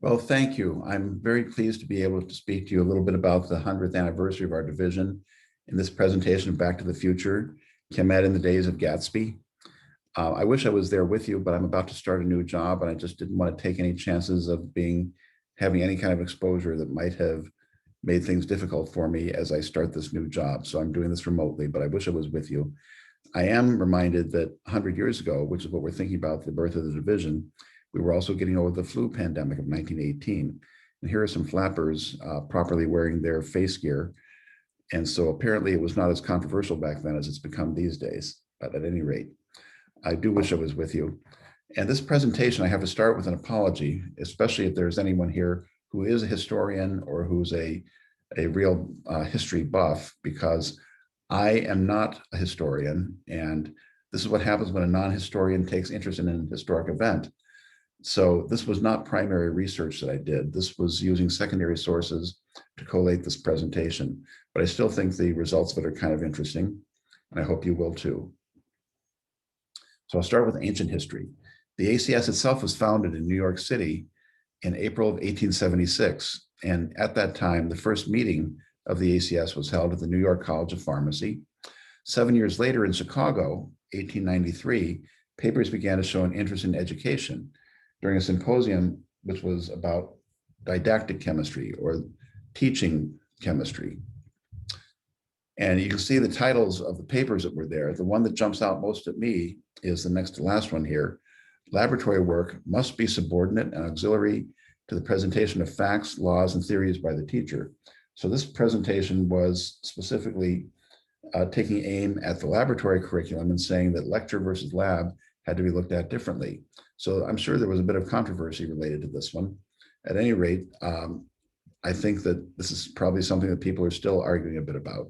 Well, thank you. I'm very pleased to be able to speak to you a little bit about the 100th anniversary of our division in this presentation of Back to the Future, CHED in the Days of Gatsby. I wish I was there with you, but I'm about to start a new job and I just didn't want to take any chances of having any kind of exposure that might have made things difficult for me as I start this new job. So I'm doing this remotely, but I wish I was with you. I am reminded that 100 years ago, which is what we're thinking about, the birth of the division, we were also getting over the flu pandemic of 1918. And here are some flappers properly wearing their face gear. And so apparently it was not as controversial back then as it's become these days. But at any rate, I do wish I was with you. And this presentation, I have to start with an apology, especially if there's anyone here who is a historian or who's a real history buff, because I am not a historian. And this is what happens when a non-historian takes interest in an historic event. So this was not primary research that I did. This was using secondary sources to collate this presentation, but I still think the results of it are kind of interesting, and I hope you will too. So I'll start with ancient history. The ACS itself was founded in New York City in April of 1876. And at that time, the first meeting of the ACS was held at the New York College of Pharmacy. 7 years later in Chicago, 1893, papers began to show an interest in education during a symposium, which was about didactic chemistry or teaching chemistry. And you can see the titles of the papers that were there. The one that jumps out most at me is the next to last one here. Laboratory work must be subordinate and auxiliary to the presentation of facts, laws, and theories by the teacher. So this presentation was specifically taking aim at the laboratory curriculum and saying that lecture versus lab had to be looked at differently. So I'm sure there was a bit of controversy related to this one. At any rate, I think that this is probably something that people are still arguing a bit about.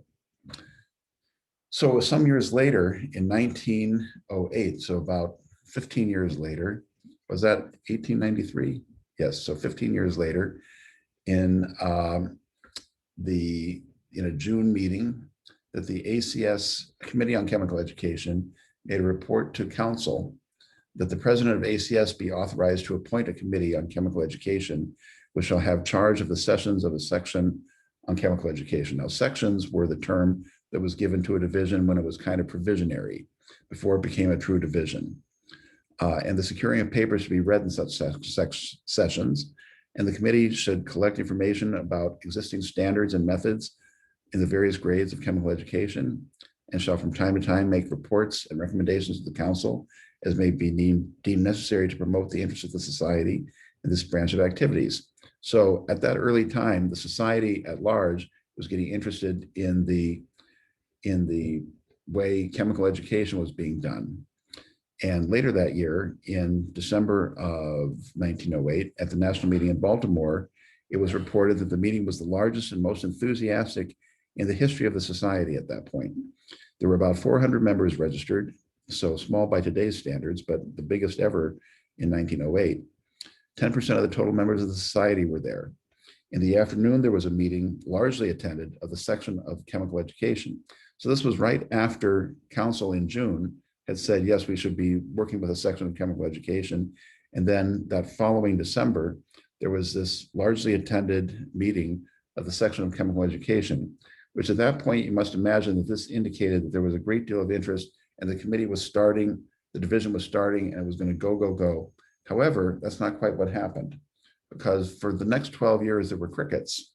So some years later, in 1908, so about 15 years later, was that 1893? Yes, so 15 years later, in a June meeting, that the ACS Committee on Chemical Education made a report to council that the president of ACS be authorized to appoint a committee on chemical education, which shall have charge of the sessions of a section on chemical education. Now, sections were the term that was given to a division when it was kind of provisionary, before it became a true division. And the securing of papers to be read in such sessions, and the committee should collect information about existing standards and methods in the various grades of chemical education, and shall from time to time make reports and recommendations to the council as may be deemed necessary to promote the interests of the society in this branch of activities. So at that early time, the society at large was getting interested in the way chemical education was being done. And later that year, in December of 1908, at the national meeting in Baltimore, it was reported that the meeting was the largest and most enthusiastic in the history of the society at that point. There were about 400 members registered, so small by today's standards, but the biggest ever in 1908. 10% of the total members of the society were there. In the afternoon, there was a meeting largely attended of the section of chemical education. So this was right after council in June had said, yes, we should be working with a section of chemical education. And then that following December, there was this largely attended meeting of the section of chemical education, which at that point, you must imagine that this indicated that there was a great deal of interest and the committee was starting, the division was starting, and it was going to go, go, go. However, that's not quite what happened, because for the next 12 years, there were crickets.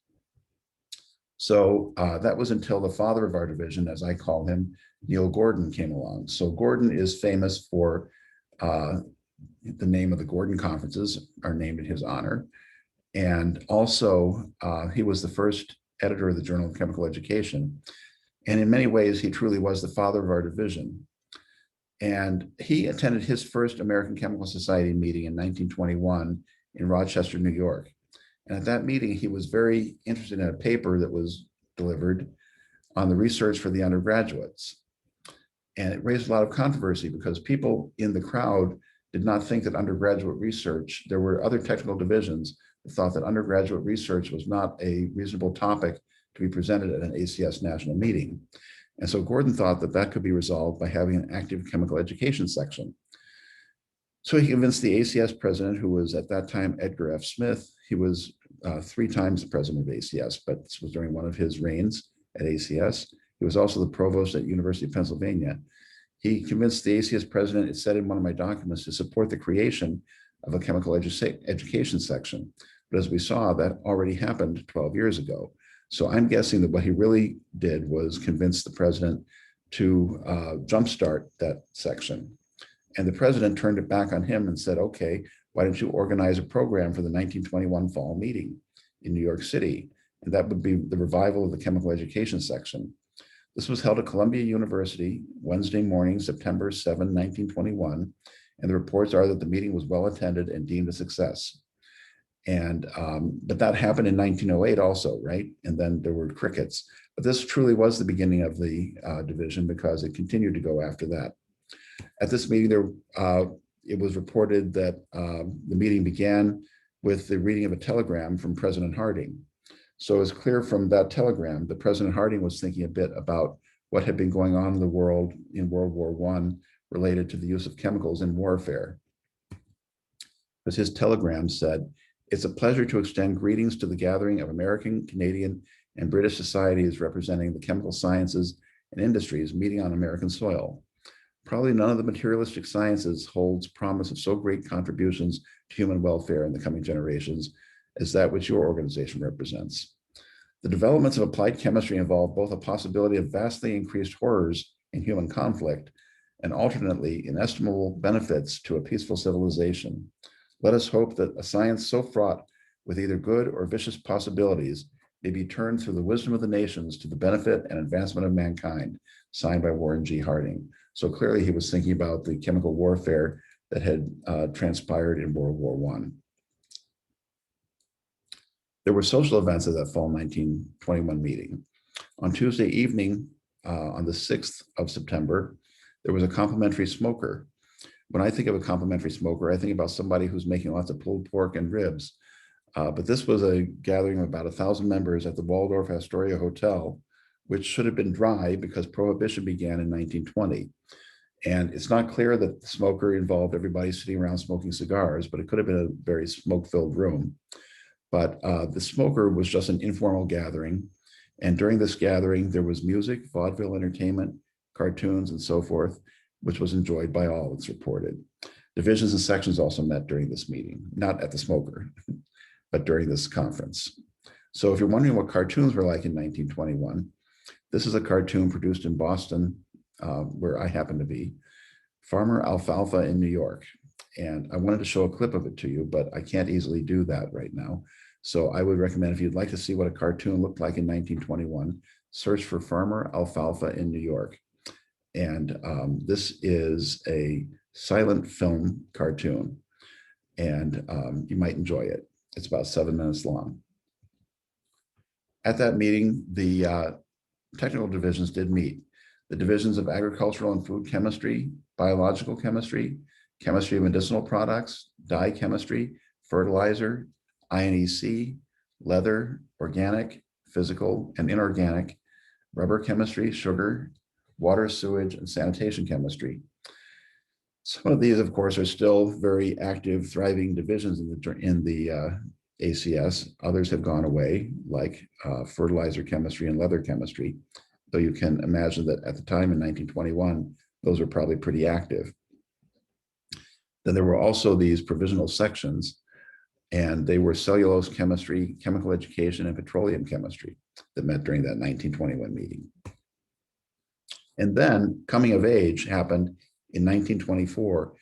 So that was until the father of our division, as I call him, Neil Gordon, came along. So Gordon is famous for the name of the Gordon conferences are named in his honor. And also, he was the first editor of the Journal of Chemical Education. And in many ways, he truly was the father of our division. And he attended his first American Chemical Society meeting in 1921 in Rochester, New York. And at that meeting, he was very interested in a paper that was delivered on the research for the undergraduates. And it raised a lot of controversy because people in the crowd did not think that undergraduate research, there were other technical divisions that thought that undergraduate research was not a reasonable topic to be presented at an ACS national meeting. And so Gordon thought that that could be resolved by having an active chemical education section. So he convinced the ACS president, who was at that time Edgar F. Smith, He was 3 times the president of ACS, but this was during one of his reigns at ACS. He was also the provost at University of Pennsylvania. He convinced the ACS president, it said in one of my documents, to support the creation of a chemical education section. But as we saw, that already happened 12 years ago. So I'm guessing that what he really did was convince the president to jumpstart that section. And the president turned it back on him and said, okay, why don't you organize a program for the 1921 fall meeting in New York City? And that would be the revival of the chemical education section. This was held at Columbia University, Wednesday morning, September 7, 1921. And the reports are that the meeting was well attended and deemed a success. And but that happened in 1908 also, right? And then there were crickets. But this truly was the beginning of the division, because it continued to go after that. At this meeting, it was reported that the meeting began with the reading of a telegram from President Harding. So it's clear from that telegram that President Harding was thinking a bit about what had been going on in the world in World War I related to the use of chemicals in warfare. As his telegram said, "It's a pleasure to extend greetings to the gathering of American, Canadian, and British societies representing the chemical sciences and industries meeting on American soil. Probably none of the materialistic sciences holds promise of so great contributions to human welfare in the coming generations as that which your organization represents. The developments of applied chemistry involve both a possibility of vastly increased horrors in human conflict and alternately inestimable benefits to a peaceful civilization. Let us hope that a science so fraught with either good or vicious possibilities may be turned through the wisdom of the nations to the benefit and advancement of mankind," signed by Warren G. Harding. So clearly he was thinking about the chemical warfare that had transpired in World War I. There were social events at that fall 1921 meeting. On Tuesday evening, on the 6th of September, there was a complimentary smoker. When I think of a complimentary smoker, I think about somebody who's making lots of pulled pork and ribs. But this was a gathering of about 1,000 members at the Waldorf Astoria Hotel, which should have been dry because Prohibition began in 1920. And it's not clear that the smoker involved everybody sitting around smoking cigars, but it could have been a very smoke-filled room. But the smoker was just an informal gathering. And during this gathering, there was music, vaudeville entertainment, cartoons, and so forth, which was enjoyed by all, it's reported. Divisions and sections also met during this meeting, not at the smoker, but during this conference. So if you're wondering what cartoons were like in 1921, this is a cartoon produced in Boston, where I happen to be, Farmer Alfalfa in New York. And I wanted to show a clip of it to you, but I can't easily do that right now. So I would recommend, if you'd like to see what a cartoon looked like in 1921, search for Farmer Alfalfa in New York. And this is a silent film cartoon, and you might enjoy it. It's about 7 minutes long. At that meeting, the technical divisions did meet. The divisions of agricultural and food chemistry, biological chemistry, chemistry of medicinal products, dye chemistry, fertilizer, INEC, leather, organic, physical, and inorganic, rubber chemistry, sugar, water, sewage, and sanitation chemistry. Some of these, of course, are still very active, thriving divisions in the ACS. Others have gone away, like fertilizer chemistry and leather chemistry, though you can imagine that at the time in 1921, those were probably pretty active. Then there were also these provisional sections, and they were cellulose chemistry, chemical education, and petroleum chemistry that met during that 1921 meeting. And then coming of age happened in 1924,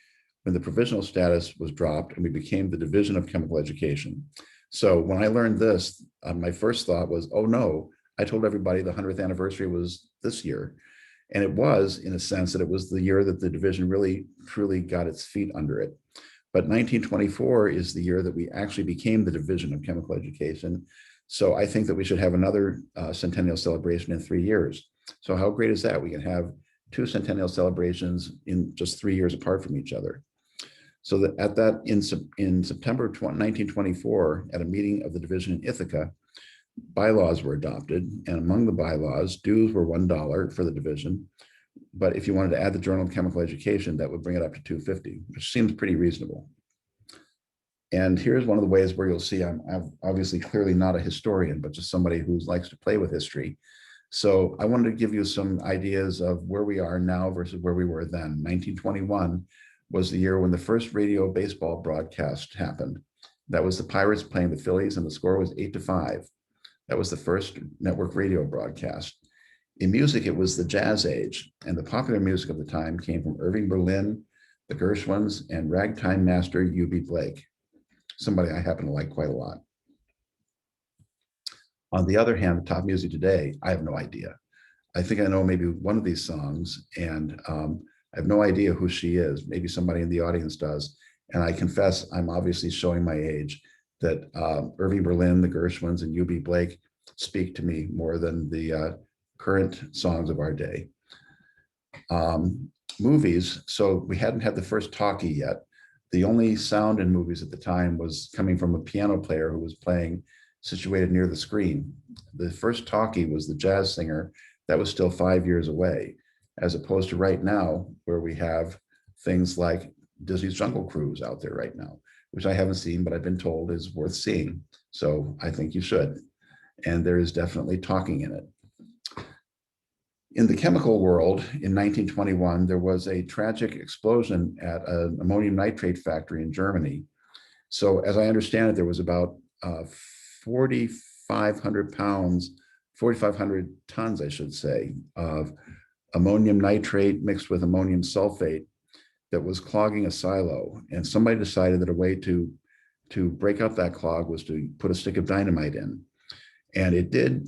when the provisional status was dropped and we became the Division of Chemical Education. So when I learned this, my first thought was, oh no, I told everybody the 100th anniversary was this year. And it was, in a sense, that it was the year that the division really, truly got its feet under it. But 1924 is the year that we actually became the Division of Chemical Education. So I think that we should have another centennial celebration in 3 years. So how great is that? We can have 2 centennial celebrations in just 3 years apart from each other. So that at that, in September 1924, at a meeting of the division in Ithaca, bylaws were adopted, and among the bylaws, dues were $1 for the division. But if you wanted to add the Journal of Chemical Education, that would bring it up to $2.50, which seems pretty reasonable. And here's one of the ways where you'll see I'm obviously clearly not a historian, but just somebody who likes to play with history. So I wanted to give you some ideas of where we are now versus where we were then. 1921 was the year when the first radio baseball broadcast happened. That was the Pirates playing the Phillies, and the score was 8-5. That was the first network radio broadcast. In music, it was the jazz age, and the popular music of the time came from Irving Berlin, the Gershwins, and ragtime master U.B. Blake, somebody I happen to like quite a lot. On the other hand, the top music today, I have no idea. I think I know maybe one of these songs, and I have no idea who she is. Maybe somebody in the audience does. And I confess, I'm obviously showing my age, that Irving Berlin, the Gershwins, and U.B. Blake speak to me more than the current songs of our day. Movies, so we hadn't had the first talkie yet. The only sound in movies at the time was coming from a piano player who was playing situated near the screen. The first talkie was the jazz singer that was still 5 years away, as opposed to right now, where we have things like Disney's Jungle Cruise out there right now, which I haven't seen, but I've been told is worth seeing. So I think you should. And there is definitely talking in it. In the chemical world, in 1921, there was a tragic explosion at an ammonium nitrate factory in Germany. So as I understand it, there was about 4,500 pounds, 4,500 tons, I should say, of ammonium nitrate mixed with ammonium sulfate that was clogging a silo. And somebody decided that a way to break up that clog was to put a stick of dynamite in. And it did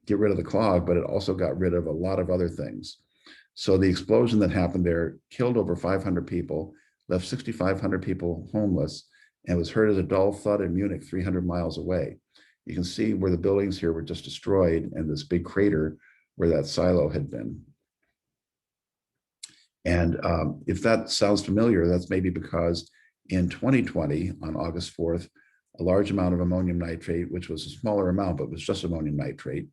get rid of the clog, but it also got rid of a lot of other things. So the explosion that happened there killed over 500 people, left 6,500 people homeless, and was heard as a dull thud in Munich, 300 miles away. You can see where the buildings here were just destroyed and this big crater where that silo had been. And if that sounds familiar, that's maybe because in 2020, on August 4th, a large amount of ammonium nitrate, which was a smaller amount, but was just ammonium nitrate,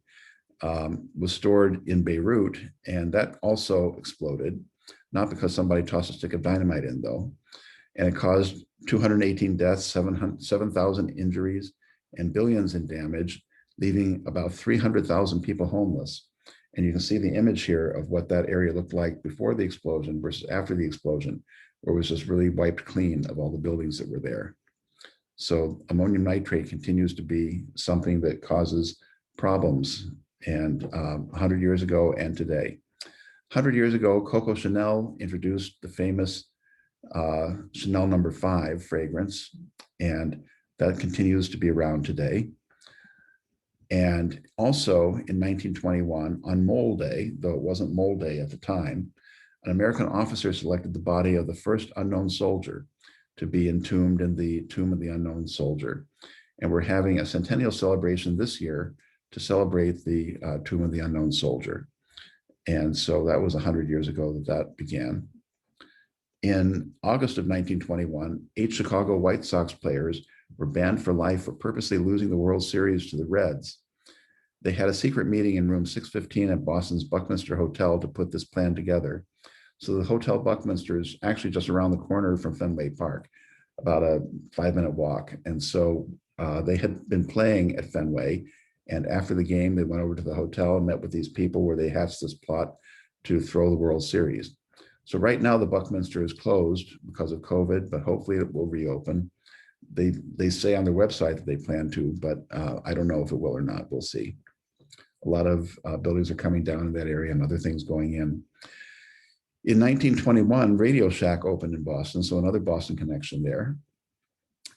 was stored in Beirut, and that also exploded, not because somebody tossed a stick of dynamite in, though. And it caused 218 deaths, 7,000 injuries, and billions in damage, leaving about 300,000 people homeless. And you can see the image here of what that area looked like before the explosion versus after the explosion, where it was just really wiped clean of all the buildings that were there. So ammonium nitrate continues to be something that causes problems, and 100 years ago and today. 100 years ago, Coco Chanel introduced the famous Chanel No. 5 fragrance, and that continues to be around today. And also in 1921, on Mole Day, though it wasn't Mole Day at the time, an American officer selected the body of the first unknown soldier to be entombed in the Tomb of the Unknown Soldier. And we're having a centennial celebration this year to celebrate the Tomb of the Unknown Soldier. And so that was 100 years ago that began. In August of 1921, 8 Chicago White Sox players were banned for life for purposely losing the World Series to the Reds. They had a secret meeting in room 615 at Boston's Buckminster Hotel to put this plan together. So the Hotel Buckminster is actually just around the corner from Fenway Park, about a 5-minute walk. And so they had been playing at Fenway. And after the game, they went over to the hotel and met with these people where they hatched this plot to throw the World Series. So right now, the Buckminster is closed because of COVID, but hopefully it will reopen. They say on their website that they plan to, but I don't know if it will or not. We'll see. A lot of buildings are coming down in that area and other things going in. In 1921, Radio Shack opened in Boston, so another Boston connection there.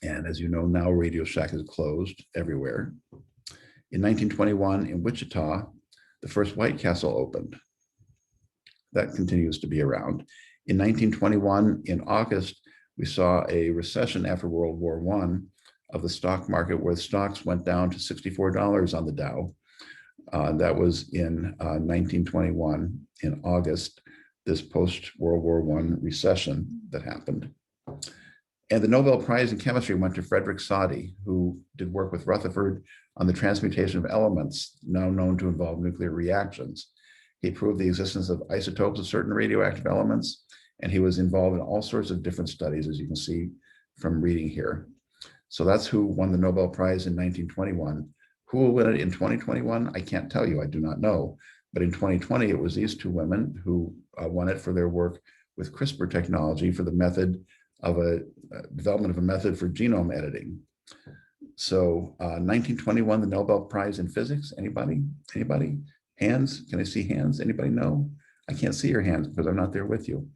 And as you know, now Radio Shack is closed everywhere. In 1921, in Wichita, the first White Castle opened. That continues to be around. In 1921, in August, we saw a recession after World War I of the stock market, where stocks went down to $64 on the Dow. That was in 1921, in August, this post-World War I recession that happened. And the Nobel Prize in Chemistry went to Frederick Soddy, who did work with Rutherford on the transmutation of elements now known to involve nuclear reactions. He proved the existence of isotopes of certain radioactive elements, and he was involved in all sorts of different studies, as you can see from reading here. So that's who won the Nobel Prize in 1921. Who will win it in 2021? I can't tell you, I do not know. But in 2020, it was these two women who won it for their work with CRISPR technology for the method of development of a method for genome editing. So 1921, the Nobel Prize in Physics. Anybody? Anybody? Hands? Can I see hands? Anybody know? I can't see your hands because I'm not there with you.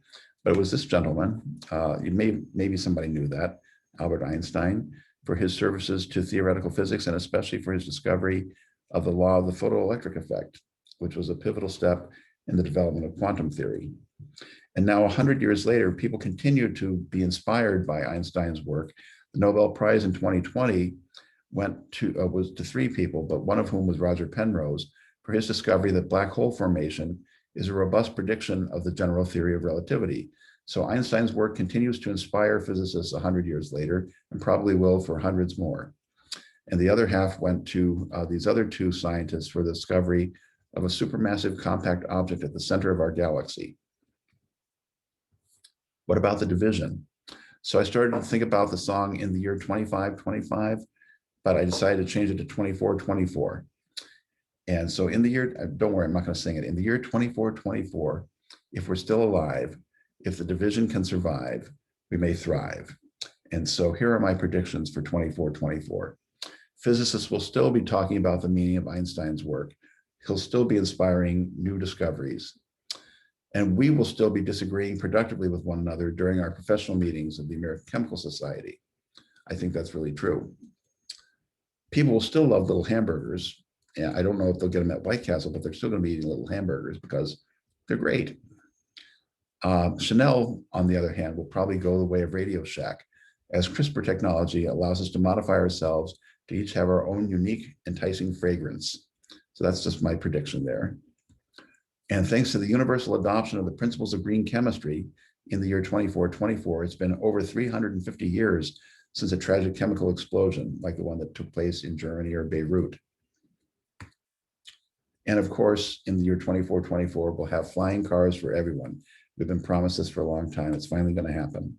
But it was this gentleman. Maybe somebody knew that, Albert Einstein, for his services to theoretical physics and especially for his discovery of the law of the photoelectric effect, which was a pivotal step in the development of quantum theory. And now 100 years later, people continue to be inspired by Einstein's work. The Nobel Prize in 2020 was to three people, but one of whom was Roger Penrose, for his discovery that black hole formation is a robust prediction of the general theory of relativity. So Einstein's work continues to inspire physicists 100 years later, and probably will for hundreds more. And the other half went to these other two scientists for the discovery of a supermassive compact object at the center of our galaxy. What about the division? So I started to think about the song in the year 2525, but I decided to change it to 2424. And so in the year, don't worry, I'm not going to sing it. In the year 2424, if we're still alive, if the division can survive, we may thrive. And so here are my predictions for 2424. Physicists will still be talking about the meaning of Einstein's work. He'll still be inspiring new discoveries. And we will still be disagreeing productively with one another during our professional meetings of the American Chemical Society. I think that's really true. People will still love little hamburgers. And I don't know if they'll get them at White Castle, but they're still going to be eating little hamburgers because they're great. Chanel, on the other hand, will probably go the way of Radio Shack, as CRISPR technology allows us to modify ourselves to each have our own unique, enticing fragrance. So that's just my prediction there. And thanks to the universal adoption of the principles of green chemistry in the year 2424, it's been over 350 years since a tragic chemical explosion like the one that took place in Germany or Beirut. And of course, in the year 2424, we'll have flying cars for everyone. We've been promised this for a long time. It's finally going to happen.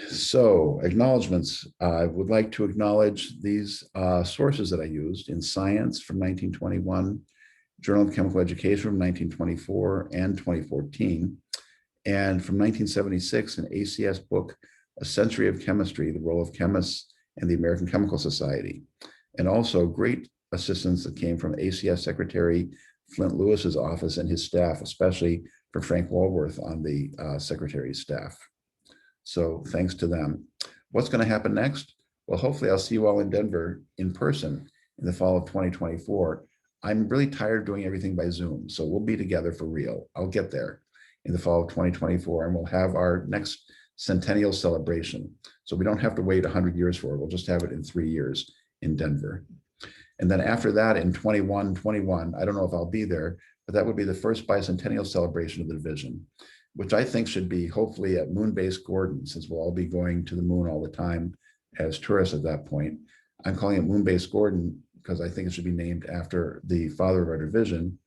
So acknowledgements. I would like to acknowledge these sources that I used in Science from 1921, Journal of Chemical Education from 1924 and 2014, and from 1976, an ACS book, A Century of Chemistry, The Role of Chemists and the American Chemical Society. And also great assistance that came from ACS Secretary Flint Lewis's office and his staff, especially for Frank Walworth on the secretary's staff. So thanks to them. What's going to happen next? Well, hopefully I'll see you all in Denver in person in the fall of 2024. I'm really tired of doing everything by Zoom, so we'll be together for real. I'll get there in the fall of 2024, and we'll have our next centennial celebration. So we don't have to wait 100 years for it. We'll just have it in 3 years in Denver. And then after that, in 21, I don't know if I'll be there, but that would be the first bicentennial celebration of the division, which I think should be hopefully at Moonbase Gordon, since we'll all be going to the moon all the time as tourists at that point. I'm calling it Moonbase Gordon because I think it should be named after the father of our division,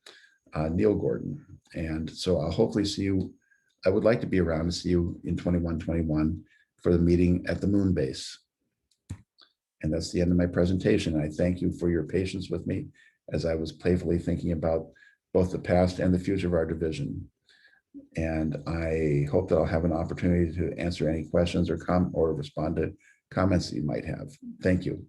Neil Gordon. And so I'll hopefully see you. I would like to be around to see you in 21 for the meeting at the Moonbase. And that's the end of my presentation. I thank you for your patience with me as I was playfully thinking about both the past and the future of our division. And I hope that I'll have an opportunity to answer any questions or respond to comments that you might have. Thank you.